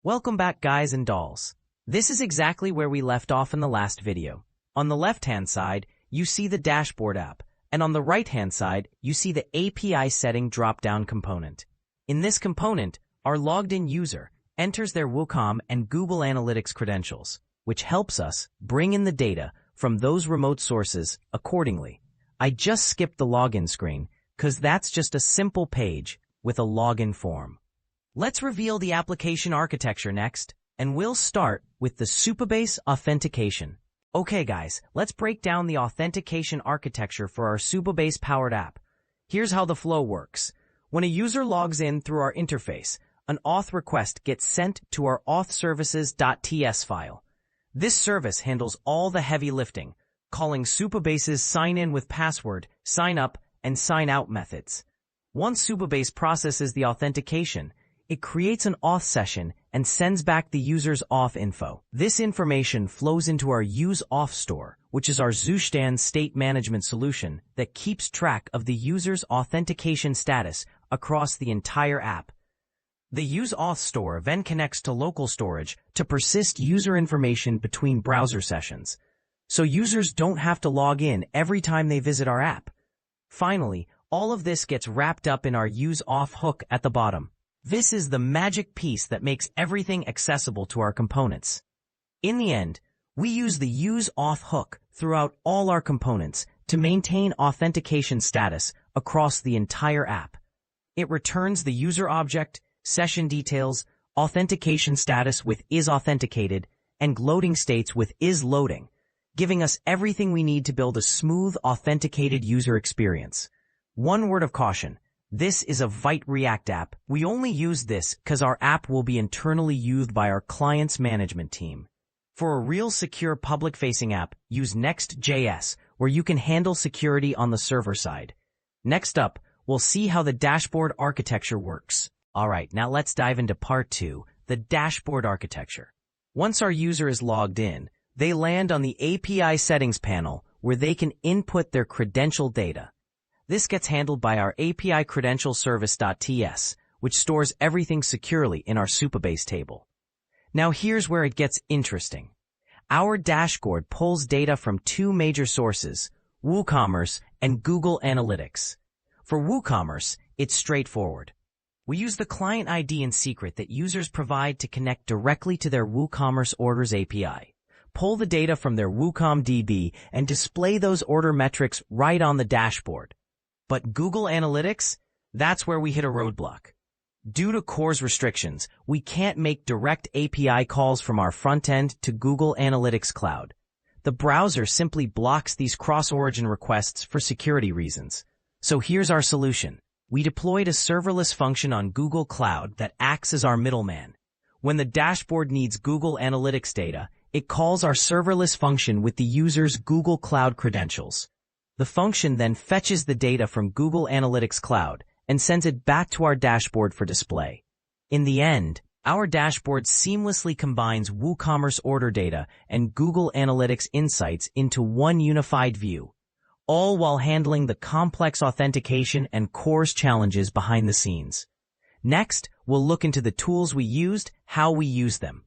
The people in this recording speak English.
Welcome back, guys and dolls. This is exactly where we left off in the last video. On the left-hand side, you see the dashboard app, and on the right-hand side, you see the API setting drop-down component. In this component, our logged-in user enters their Woocom and Google Analytics credentials, which helps us bring in the data from those remote sources accordingly. I just skipped the login screen because that's just a simple page with a login form. Let's reveal the application architecture next, and we'll start with the Supabase authentication. Okay guys, let's break down the authentication architecture for our Supabase-powered app. Here's how the flow works. When a user logs in through our interface, an auth request gets sent to our authservices.ts file. This service handles all the heavy lifting, calling Supabase's sign-in with password, sign-up, and sign-out methods. Once Supabase processes the authentication, it creates an auth session and sends back the user's auth info. This information flows into our Use Auth store, which is our Zustand state management solution that keeps track of the user's authentication status across the entire app. The Use Auth store then connects to local storage to persist user information between browser sessions, so users don't have to log in every time they visit our app. Finally, all of this gets wrapped up in our Use Auth hook at the bottom. This is the magic piece that makes everything accessible to our components. In the end, we use the Use Auth hook throughout all our components to maintain authentication status across the entire app. It returns the user object, session details, authentication status with isAuthenticated, and loading states with isLoading, giving us everything we need to build a smooth, authenticated user experience. One word of caution. This is a Vite React app. We only use this because our app will be internally used by our client's management team. For a real secure public-facing app, use Next.js, where you can handle security on the server side. Next up, we'll see how the dashboard architecture works. Alright, now let's dive into part 2, the dashboard architecture. Once our user is logged in, they land on the API settings panel where they can input their credential data. This gets handled by our API credential service.ts, which stores everything securely in our Supabase table. Now here's where it gets interesting. Our dashboard pulls data from two major sources, WooCommerce and Google Analytics. For WooCommerce, it's straightforward. We use the client ID and secret that users provide to connect directly to their WooCommerce Orders API, pull the data from their Woocom DB, and display those order metrics right on the dashboard. But Google Analytics, that's where we hit a roadblock. Due to CORS restrictions, we can't make direct API calls from our front end to Google Analytics Cloud. The browser simply blocks these cross-origin requests for security reasons. So here's our solution. We deployed a serverless function on Google Cloud that acts as our middleman. When the dashboard needs Google Analytics data, it calls our serverless function with the user's Google Cloud credentials. The function then fetches the data from Google Analytics Cloud and sends it back to our dashboard for display. In the end, our dashboard seamlessly combines WooCommerce order data and Google Analytics insights into one unified view, all while handling the complex authentication and CORS challenges behind the scenes. Next, we'll look into the tools we used, how we use them,